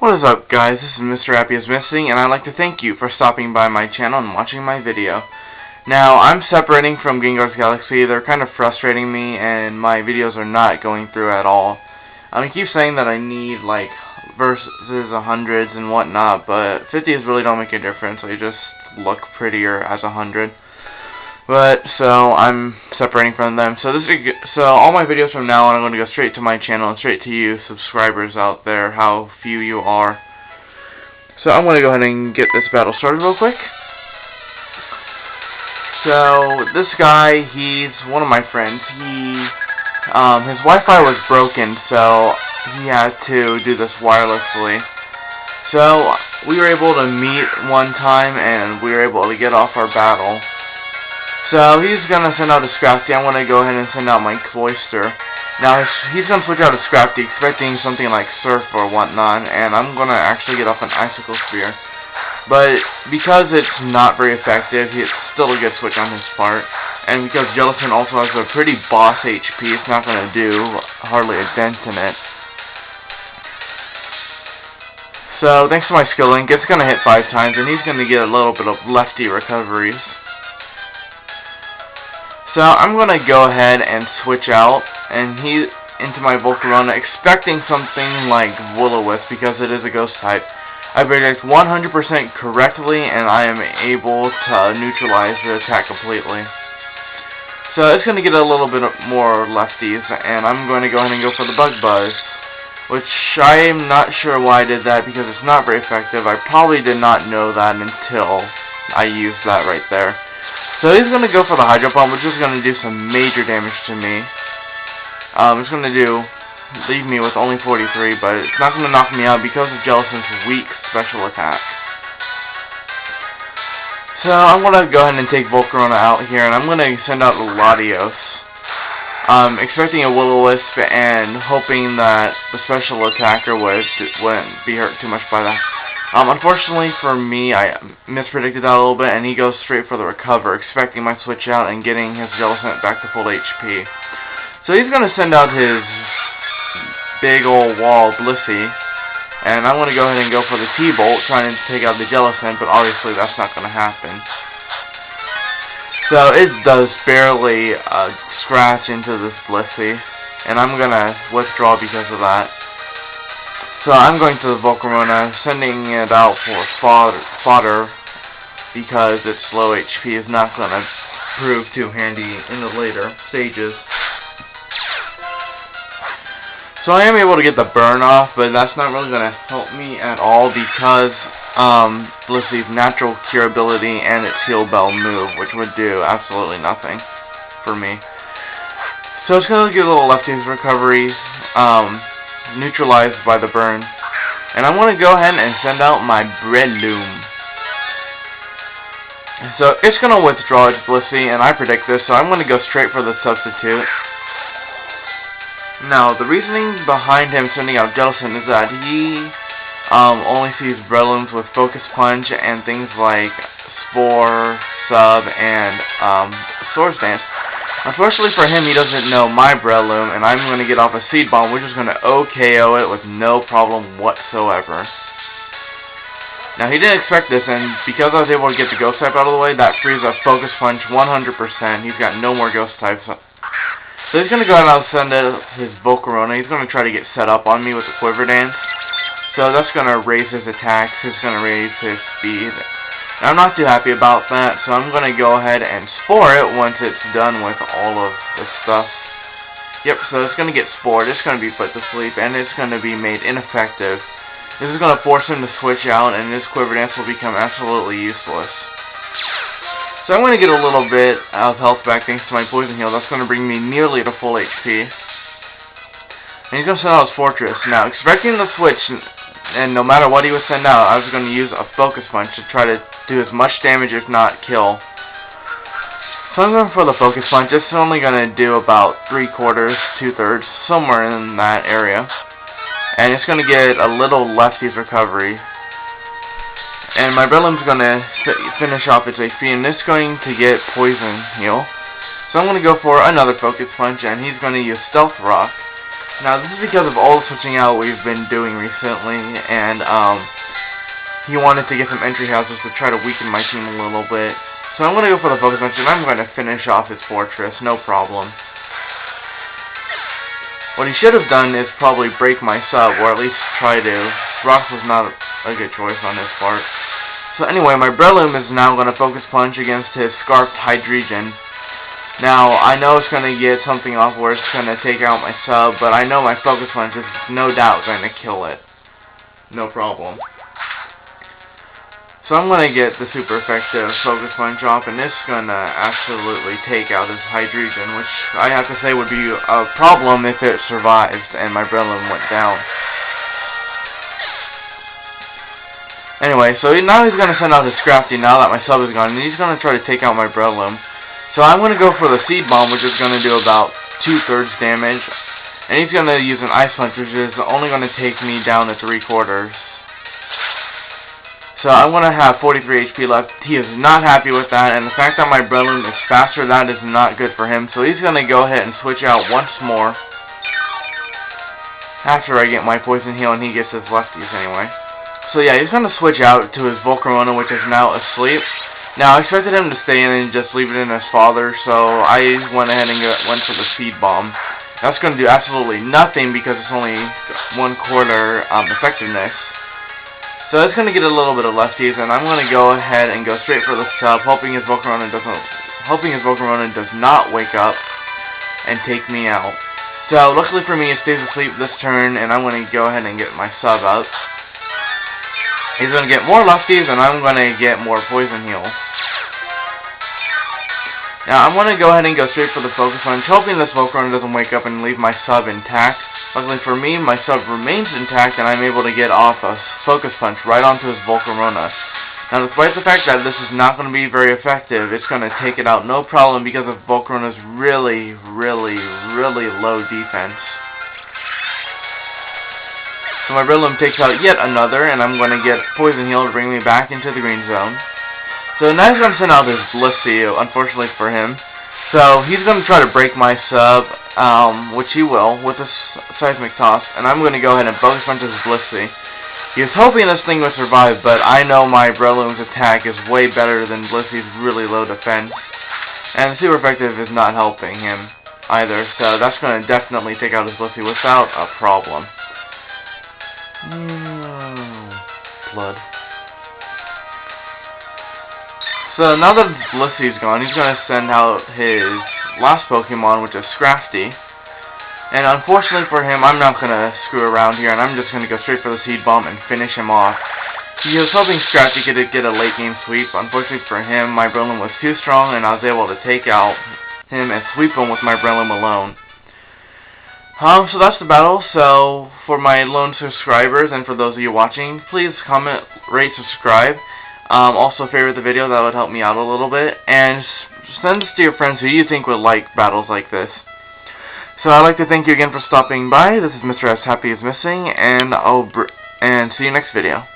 What is up, guys? This is Mr. Happy is Missing, and I'd like to thank you for stopping by my channel and watching my video. Now, I'm separating from Gengar's Galaxy. They're kind of frustrating me, and my videos are not going through at all. I keep saying that I need, like, versus 100s and whatnot, but 50s really don't make a difference. They just look prettier as 100. But, so, I'm separating from them. So all my videos from now on are going to go straight to my channel and straight to you subscribers out there, how few you are. So I'm going to go ahead and get this battle started real quick. So, this guy, he's one of my friends. His Wi-Fi was broken, so he had to do this wirelessly. So, we were able to meet one time, and we were able to get off our battle. So, he's going to send out a Scrafty. I'm going to go ahead and send out my Cloyster. Now, he's going to switch out a Scrafty, expecting something like Surf or whatnot, and I'm going to actually get off an Icicle Spear. But, because it's not very effective, it's still a good switch on his part. And because Jellicent also has a pretty boss HP, it's not going to do hardly a dent in it. So, thanks to my skill link, it's going to hit 5 times, and he's going to get a little bit of lefty recoveries. So I'm going to go ahead and switch out into my Volcarona, expecting something like Will-O-Wisp because it is a ghost type. I predict 100% correctly, and I am able to neutralize the attack completely. So it's going to get a little bit more lefties, and I'm going to go ahead and go for the Bug Buzz, which I am not sure why I did that because it's not very effective. I probably did not know that until I used that right there. So he's going to go for the Hydro Pump, which is going to do some major damage to me. It's going to leave me with only 43, but it's not going to knock me out because of Jellicent's weak special attack. So I'm going to go ahead and take Volcarona out here, and I'm going to send out Latios. Expecting a Will-O-Wisp and hoping that the special attacker wouldn't be hurt too much by that. Unfortunately for me, I mispredicted that a little bit, and he goes straight for the Recover, expecting my switch out and getting his Jellicent back to full HP. So he's going to send out his big old wall, Blissey, and I'm going to go ahead and go for the T-Bolt, trying to take out the Jellicent, but obviously that's not going to happen. So it does barely scratch into this Blissey, and I'm going to withdraw because of that. So I'm going to the Volcarona, sending it out for fodder because its low HP is not going to prove too handy in the later stages. So I am able to get the burn off, but that's not really going to help me at all because Blissey's natural cure ability and its Heal Bell move, which would do absolutely nothing for me. So it's going to get a little lefties recovery. Neutralized by the burn. And I'm going to go ahead and send out my Breloom. So it's going to withdraw its Blissey, and I predict this, so I'm going to go straight for the substitute. Now, the reasoning behind him sending out Jellicent is that he only sees Brelooms with Focus Punch and things like Spore, Sub, and Swords Dance. Unfortunately for him, he doesn't know my Breloom, and I'm going to get off a Seed Bomb, which is going to OKO it with no problem whatsoever. Now, he didn't expect this, and because I was able to get the Ghost type out of the way, that frees up Focus Punch 100%. He's got no more Ghost types. So he's going to go ahead and send out his Volcarona. He's going to try to get set up on me with the Quiver Dance. So that's going to raise his attacks. It's going to raise his speed. I'm not too happy about that, so I'm going to go ahead and Spore it once it's done with all of this stuff. Yep, so it's going to get Spored, it's going to be put to sleep, and it's going to be made ineffective. This is going to force him to switch out, and his Quiver Dance will become absolutely useless. So I'm going to get a little bit of health back thanks to my Poison Heal. That's going to bring me nearly to full HP. And he's going to send out his Fortress. Now, expecting the switch, and no matter what he would send out, I was going to use a Focus Punch to try to do as much damage, if not kill. So I'm going for the Focus Punch. It's only going to do about 3/4, 2/3, somewhere in that area. And it's going to get a little lefties recovery. And my Breloom's going to finish off its HP, and it's going to get Poison Heal. So I'm going to go for another Focus Punch, and he's going to use Stealth Rock. Now, this is because of all the switching out we've been doing recently, and he wanted to get some entry houses to try to weaken my team a little bit. So I'm going to go for the Focus Punch, and I'm going to finish off his fortress, no problem. What he should have done is probably break my sub, or at least try to. Rocks was not a good choice on his part. So anyway, my Breloom is now going to Focus Punch against his Scarfed Hydreigon. Now, I know it's going to get something off where it's going to take out my sub, but I know my Focus Punch is no doubt going to kill it. No problem. So I'm going to get the super effective Focus Punch off, and this is going to absolutely take out his Hydreigon, which I have to say would be a problem if it survives and my Breloom went down. Anyway, so now he's going to send out his Scrafty now that my sub is gone, and he's going to try to take out my Breloom. So I'm going to go for the Seed Bomb, which is going to do about 2/3 damage, and he's going to use an Ice Punch, which is only going to take me down to 3/4. So I'm going to have 43 HP left. He is not happy with that, and the fact that my Breloom is faster, that is not good for him. So he's going to go ahead and switch out once more. After I get my Poison Heal, and he gets his lefties anyway. So yeah, he's going to switch out to his Volcarona, which is now asleep. Now, I expected him to stay in and just leave it in his father, so I went ahead and went for the Seed Bomb. That's going to do absolutely nothing because it's only 1/4 effectiveness. So it's going to get a little bit of lefties, and I'm going to go ahead and go straight for the sub, hoping his Volcarona does not wake up and take me out. So luckily for me, it stays asleep this turn, and I'm going to go ahead and get my sub up. He's going to get more lefties, and I'm going to get more Poison Heal. Now I'm going to go ahead and go straight for the Focus Punch, hoping this Volcarona doesn't wake up and leave my sub intact. Luckily for me, my sub remains intact, and I'm able to get off a Focus Punch right onto his Volcarona. Now, despite the fact that this is not going to be very effective, it's going to take it out no problem because of Volcarona's really low defense. So my Breloom takes out yet another, and I'm going to get Poison Heal to bring me back into the green zone. So now he's going to send out his Blissey, unfortunately for him. So he's going to try to break my sub, which he will, with a Seismic Toss, and I'm going to go ahead and Focus Punch his Blissey. He was hoping this thing would survive, but I know my Breloom's attack is way better than Blissey's really low defense. And the super effective is not helping him either, so that's going to definitely take out his Blissey without a problem. Blood. So now that Blissey's gone, he's going to send out his last Pokemon, which is Scrafty. And unfortunately for him, I'm not going to screw around here, and I'm just going to go straight for the Seed Bomb and finish him off. He was hoping Scrafty could get a late game sweep. Unfortunately for him, my Breloom was too strong, and I was able to take out him and sweep him with my Breloom alone. So that's the battle. So for my lone subscribers and for those of you watching, please comment, rate, subscribe. Also favorite the video, that would help me out a little bit, and send this to your friends who you think would like battles like this. So I'd like to thank you again for stopping by. This is Mr. S Happy is Missing, and see you next video.